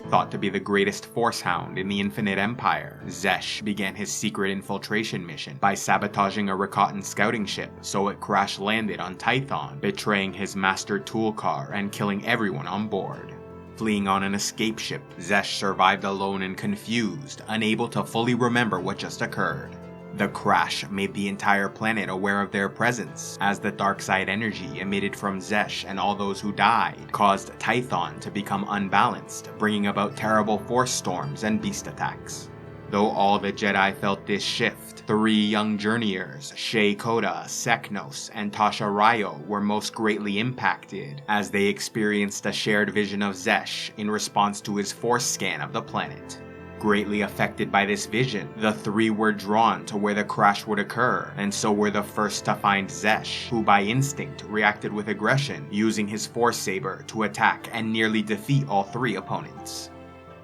thought to be the greatest Force Hound in the Infinite Empire, Zesh began his secret infiltration mission by sabotaging a Rakatan scouting ship so it crash-landed on Tython, betraying his master Toolcar and killing everyone on board. Fleeing on an escape ship, Zesh survived alone and confused, unable to fully remember what just occurred. The crash made the entire planet aware of their presence, as the dark side energy emitted from Zesh and all those who died caused Tython to become unbalanced, bringing about terrible force storms and beast attacks. Though all the Jedi felt this shift, 3 young journeyers, Shekoda, sek'now, and Tasha Ryo, were most greatly impacted, as they experienced a shared vision of Zesh in response to his force scan of the planet. Greatly affected by this vision, the 3 were drawn to where the crash would occur, and so were the first to find Zesh, who by instinct reacted with aggression, using his force saber to attack and nearly defeat all 3 opponents.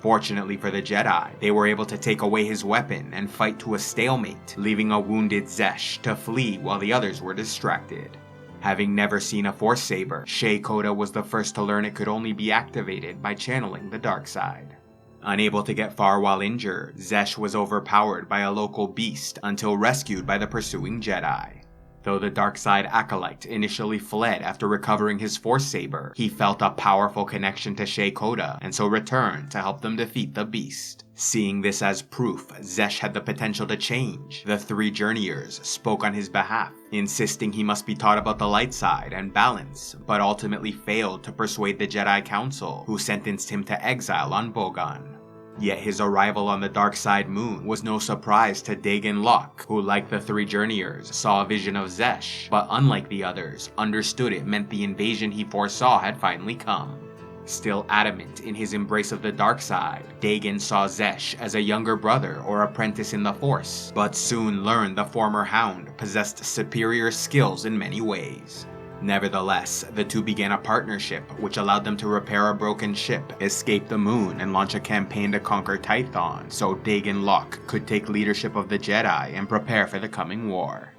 Fortunately for the Jedi, they were able to take away his weapon and fight to a stalemate, leaving a wounded Zesh to flee while the others were distracted. Having never seen a force saber, Shekoda was the first to learn it could only be activated by channeling the dark side. Unable to get far while injured, Zesh was overpowered by a local beast until rescued by the pursuing Jedi. Though the dark side acolyte initially fled after recovering his force saber, he felt a powerful connection to Shekoda and so returned to help them defeat the beast. Seeing this as proof Zesh had the potential to change, the 3 journeyers spoke on his behalf, insisting he must be taught about the light side and balance, but ultimately failed to persuade the Jedi Council, who sentenced him to exile on Bogan. Yet his arrival on the dark side moon was no surprise to Dagen Lok, who, like the 3 journeyers, saw a vision of Zesh, but unlike the others, understood it meant the invasion he foresaw had finally come. Still adamant in his embrace of the dark side, Dagen saw Zesh as a younger brother or apprentice in the Force, but soon learned the former Hound possessed superior skills in many ways. Nevertheless, the 2 began a partnership which allowed them to repair a broken ship, escape the moon, and launch a campaign to conquer Tython, so Dagen Lok could take leadership of the Jedi and prepare for the coming war.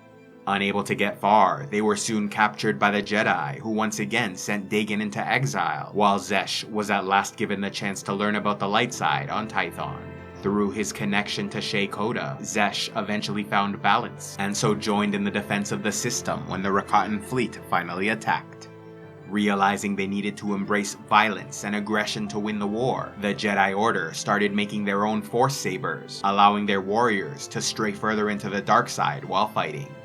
Unable to get far, they were soon captured by the Jedi, who once again sent Dagen into exile, while Zesh was at last given the chance to learn about the light side on Tython. Through his connection to Shekoda, Zesh eventually found balance, and so joined in the defense of the system when the Rakatan fleet finally attacked. Realizing they needed to embrace violence and aggression to win the war, the Jedi Order started making their own force sabers, allowing their warriors to stray further into the dark side while fighting.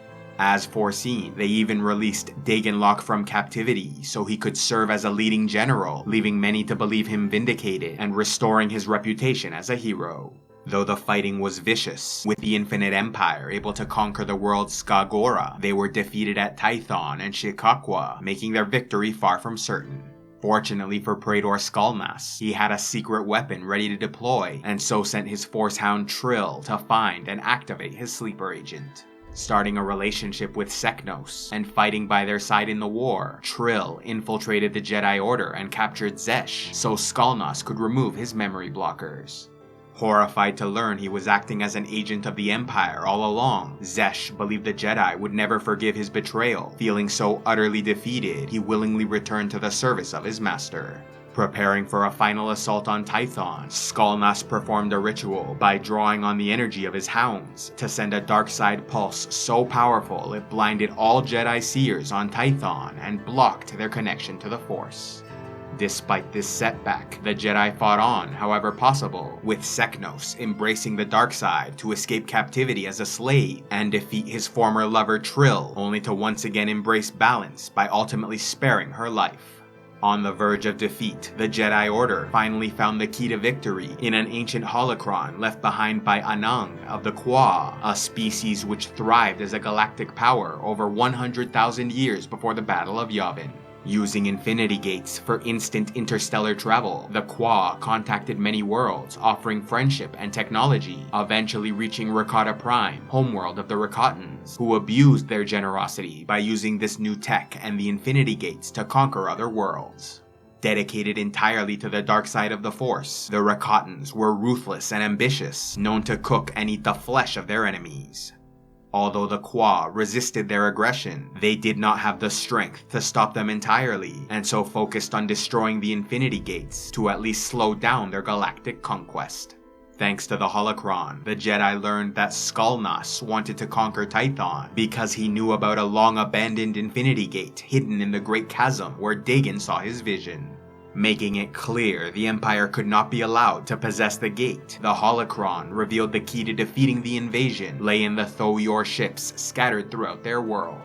As foreseen, they even released Dagen Lok from captivity so he could serve as a leading general, leaving many to believe him vindicated and restoring his reputation as a hero. Though the fighting was vicious, with the Infinite Empire able to conquer the world's Skagora, they were defeated at Tython and Shikakwa, making their victory far from certain. Fortunately for Praetor skal'nas, he had a secret weapon ready to deploy, and so sent his Force Hound Trill to find and activate his sleeper agent. Starting a relationship with sek'now and fighting by their side in the war, Trill infiltrated the Jedi Order and captured Zesh so skal'nas could remove his memory blockers. Horrified to learn he was acting as an agent of the Empire all along, Zesh believed the Jedi would never forgive his betrayal. Feeling so utterly defeated, he willingly returned to the service of his master. Preparing for a final assault on Tython, skal'nas performed a ritual by drawing on the energy of his hounds to send a dark side pulse so powerful it blinded all Jedi seers on Tython and blocked their connection to the Force. Despite this setback, the Jedi fought on however possible, with sek'now embracing the dark side to escape captivity as a slave and defeat his former lover Trill, only to once again embrace balance by ultimately sparing her life. On the verge of defeat, the Jedi Order finally found the key to victory in an ancient holocron left behind by Anung of the Kwa, a species which thrived as a galactic power over 100,000 years before the Battle of Yavin. Using infinity gates for instant interstellar travel, the Kwa contacted many worlds, offering friendship and technology, eventually reaching Rakata Prime, homeworld of the Rakatans, who abused their generosity by using this new tech and the infinity gates to conquer other worlds. Dedicated entirely to the dark side of the Force, the Rakatans were ruthless and ambitious, known to cook and eat the flesh of their enemies. Although the Kwa resisted their aggression, they did not have the strength to stop them entirely, and so focused on destroying the Infinity Gates to at least slow down their galactic conquest. Thanks to the holocron, the Jedi learned that skal'nas wanted to conquer Tython because he knew about a long-abandoned Infinity Gate hidden in the Great Chasm where Dagen saw his vision. Making it clear the Empire could not be allowed to possess the gate, the holocron revealed the key to defeating the invasion lay in the Thoyor ships scattered throughout their world.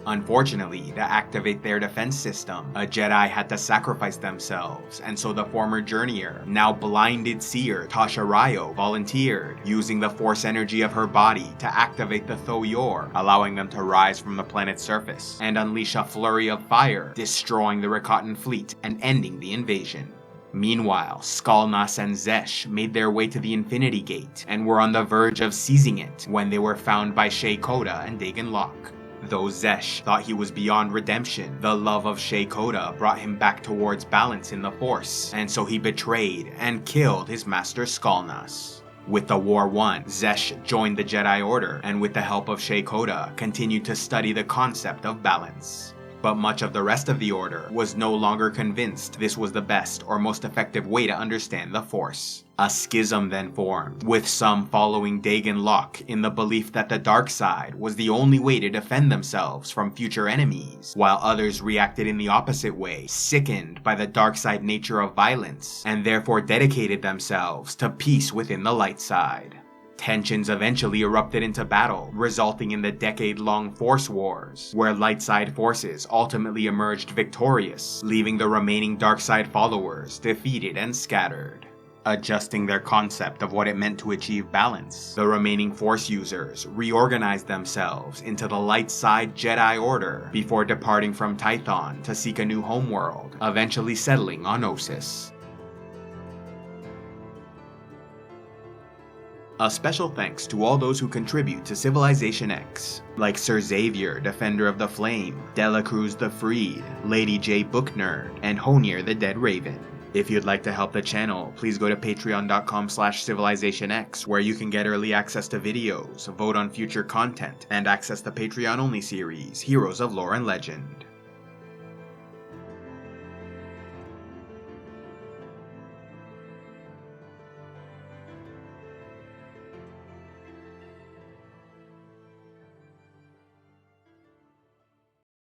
Unfortunately, to activate their defense system, a Jedi had to sacrifice themselves, and so the former journeyer, now blinded seer Tasha Ryo, volunteered, using the force energy of her body to activate the Thoyor, allowing them to rise from the planet's surface and unleash a flurry of fire, destroying the Rakatan fleet and ending the invasion. Meanwhile, skal'nas and Zesh made their way to the Infinity Gate and were on the verge of seizing it when they were found by Shekoda and Dagen Lok. Though Zesh thought he was beyond redemption, the love of Shekoda brought him back towards balance in the Force, and so he betrayed and killed his master skal'nas. With the war won, Zesh joined the Jedi Order, and with the help of Shekoda, continued to study the concept of balance. But much of the rest of the Order was no longer convinced this was the best or most effective way to understand the Force. A schism then formed, with some following Dagen Lok in the belief that the dark side was the only way to defend themselves from future enemies, while others reacted in the opposite way, sickened by the dark side nature of violence, and therefore dedicated themselves to peace within the light side. Tensions eventually erupted into battle, resulting in the decade-long Force Wars, where light side forces ultimately emerged victorious, leaving the remaining dark side followers defeated and scattered. Adjusting their concept of what it meant to achieve balance, the remaining Force users reorganized themselves into the light side Jedi Order before departing from Tython to seek a new homeworld, eventually settling on Ossus. A special thanks to all those who contribute to Civilization X, like Sir Xavier, Defender of the Flame, Delacruz the Freed, Lady J Book Nerd, and Honier the Dead Raven. If you'd like to help the channel, please go to patreon.com/civilizationx, where you can get early access to videos, vote on future content, and access the Patreon-only series, Heroes of Lore and Legend.